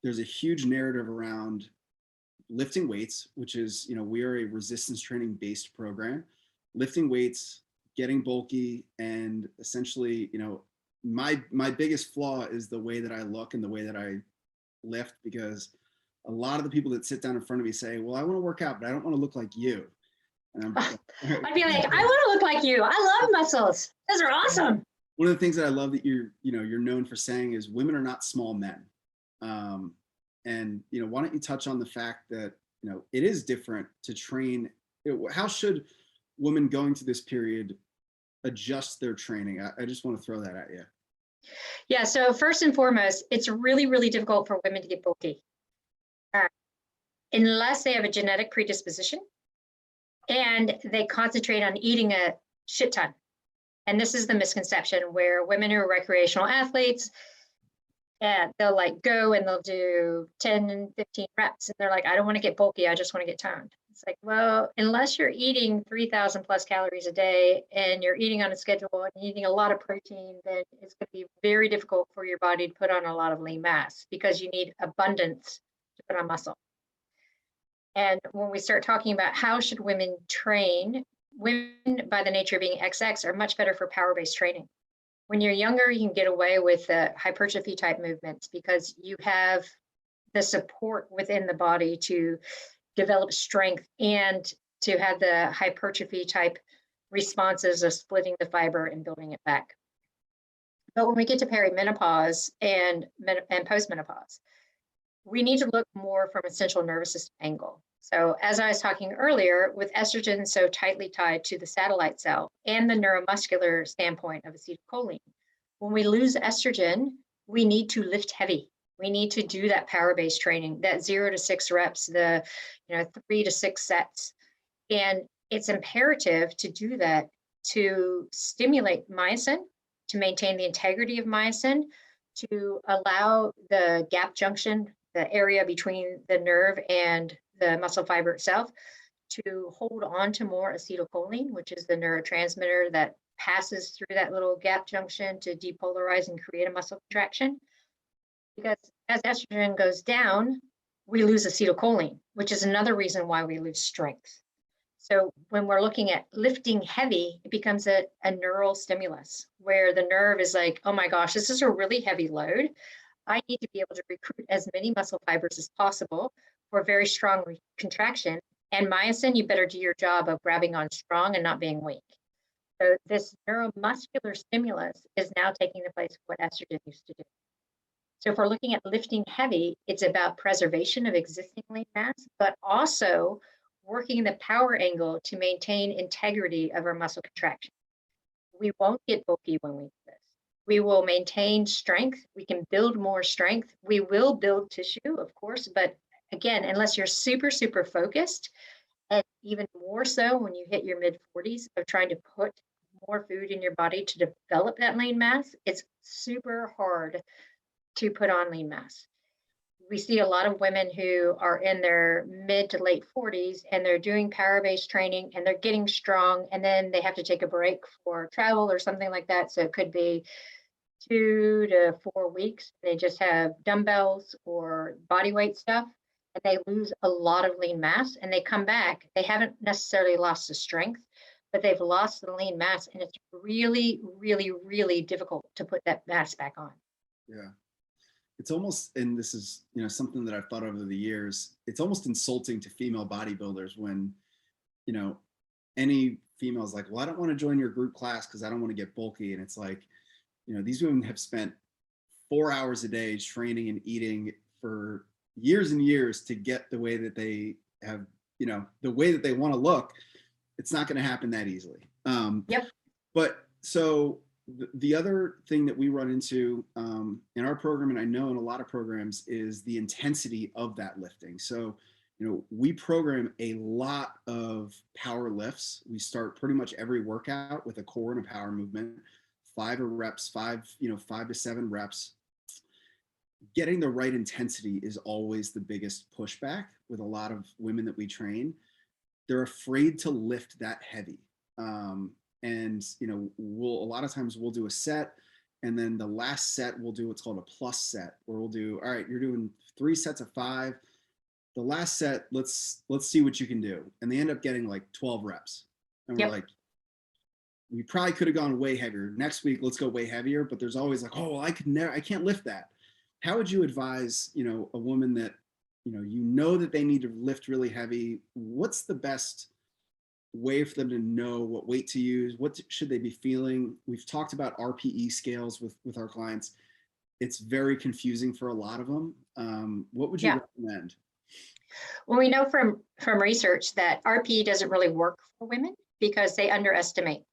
there's a huge narrative around lifting weights, which is, we are a resistance training based program, lifting weights, getting bulky, and essentially, my biggest flaw is the way that I look and the way that I lift, because a lot of the people that sit down in front of me say, well, I want to work out, but I don't want to look like you. And I'd be like, I want to look like you. I love muscles. Those are awesome. One of the things that I love that you're known for saying is women are not small men. And, why don't you touch on the fact that, it is different to train. How should women going through this period adjust their training? I just want to throw that at you. Yeah, so first and foremost, it's really, really difficult for women to get bulky unless they have a genetic predisposition and they concentrate on eating a shit ton. And this is the misconception where women who are recreational athletes, they'll like go and they'll do 10 and 15 reps. And they're like, I don't want to get bulky. I just want to get toned. It's like, well, unless you're eating 3,000 plus calories a day and you're eating on a schedule and eating a lot of protein, then it's going to be very difficult for your body to put on a lot of lean mass because you need abundance to put on muscle. And when we start talking about how should women train, women by the nature of being XX are much better for power-based training. When you're younger, you can get away with the hypertrophy type movements because you have the support within the body to develop strength and to have the hypertrophy type responses of splitting the fiber and building it back. But when we get to perimenopause and postmenopause, we need to look more from a central nervous system angle. So as I was talking earlier, with estrogen so tightly tied to the satellite cell and the neuromuscular standpoint of acetylcholine, when we lose estrogen, we need to lift heavy. We need to do that power-based training, that 0 to 6 reps, the 3 to 6 sets. And it's imperative to do that to stimulate myosin, to maintain the integrity of myosin, to allow the gap junction, the area between the nerve and the muscle fiber itself, to hold on to more acetylcholine, which is the neurotransmitter that passes through that little gap junction to depolarize and create a muscle contraction. Because as estrogen goes down, we lose acetylcholine, which is another reason why we lose strength. So when we're looking at lifting heavy, it becomes a neural stimulus where the nerve is like, oh my gosh, this is a really heavy load. I need to be able to recruit as many muscle fibers as possible for very strong contraction. And myosin, you better do your job of grabbing on strong and not being weak. So this neuromuscular stimulus is now taking the place of what estrogen used to do. So if we're looking at lifting heavy, it's about preservation of existing lean mass, but also working the power angle to maintain integrity of our muscle contraction. We won't get bulky when we do this. We will maintain strength. We can build more strength. We will build tissue, of course, but again, unless you're super, super focused, and even more so when you hit your mid-40s of trying to put more food in your body to develop that lean mass, it's super hard to put on lean mass. We see a lot of women who are in their mid to late 40s and they're doing power-based training and they're getting strong, and then they have to take a break for travel or something like that. So it could be 2 to 4 weeks. They just have dumbbells or body weight stuff, and they lose a lot of lean mass, and they come back. They haven't necessarily lost the strength, but they've lost the lean mass, and it's really, really, really difficult to put that mass back on. Yeah. It's almost, and this is, something that I've thought over the years, it's almost insulting to female bodybuilders when, any female's like, well, I don't want to join your group class because I don't want to get bulky. And it's like, these women have spent 4 hours a day training and eating for years and years to get the way that they have, the way that they want to look. It's not going to happen that easily. Yep. But so the other thing that we run into in our program, and I know in a lot of programs, is the intensity of that lifting. So, we program a lot of power lifts. We start pretty much every workout with a core and a power movement, 5 reps, 5 to 7 reps. Getting the right intensity is always the biggest pushback with a lot of women that we train. They're afraid to lift that heavy. And a lot of times we'll do a set And then the last set, we'll do what's called a plus set, where we'll do, all right, you're doing 3 sets of 5. The last set, let's see what you can do. And they end up getting like 12 reps. And we're Yep. like, we probably could have gone way heavier. Next week, let's go way heavier. But there's always like, oh, I could never, I can't lift that. How would you advise, a woman that, you know that they need to lift really heavy? What's the best way for them to know what weight to use? What should they be feeling? We've talked about RPE scales with our clients. It's very confusing for a lot of them. What would you Yeah. recommend? Well, we know from research that RPE doesn't really work for women because they underestimate.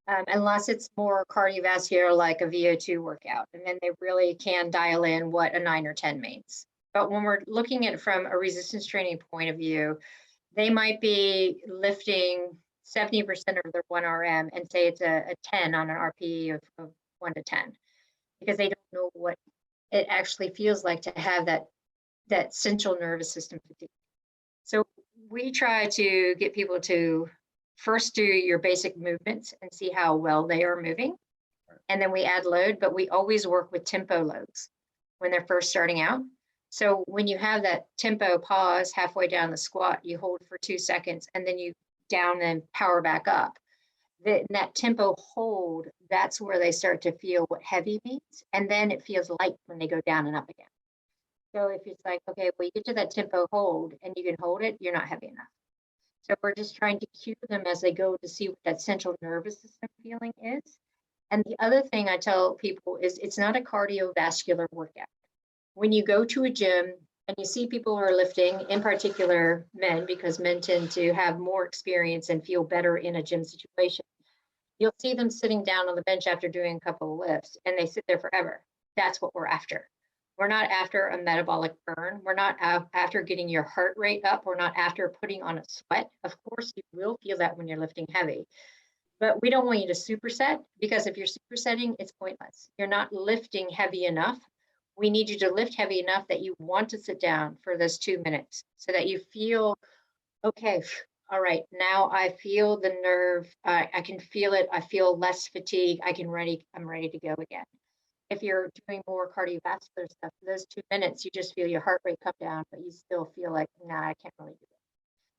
Unless it's more cardiovascular, like a VO2 workout, and then they really can dial in what a 9 or 10 means. But when we're looking at it from a resistance training point of view, they might be lifting 70% of their 1RM and say it's a 10 on an RPE of 1 to 10, because they don't know what it actually feels like to have that central nervous system fatigue. So we try to get people to first do your basic movements and see how well they are moving. And then we add load, but we always work with tempo loads when they're first starting out. So when you have that tempo pause halfway down the squat, you hold for 2 seconds and then you down and power back up. That tempo hold, that's where they start to feel what heavy means. And then it feels light when they go down and up again. So if it's like, okay, well, you get to that tempo hold and you can hold it, you're not heavy enough. So we're just trying to cue them as they go to see what that central nervous system feeling is. And the other thing I tell people is it's not a cardiovascular workout. When you go to a gym and you see people who are lifting, in particular men, because men tend to have more experience and feel better in a gym situation, you'll see them sitting down on the bench after doing a couple of lifts and they sit there forever. That's what we're after. We're not after a metabolic burn. We're not after getting your heart rate up. We're not after putting on a sweat. Of course, you will feel that when you're lifting heavy, but we don't want you to superset, because if you're supersetting, it's pointless. You're not lifting heavy enough. We need you to lift heavy enough that you want to sit down for those 2 minutes so that you feel, okay, all right, now I feel the nerve. I can feel it. I feel less fatigue. I'm ready to go again. If you're doing more cardiovascular stuff, for those 2 minutes, you just feel your heart rate come down, but you still feel like, nah, I can't really do it.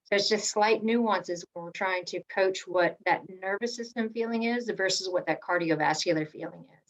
So it's just slight nuances when we're trying to coach what that nervous system feeling is versus what that cardiovascular feeling is.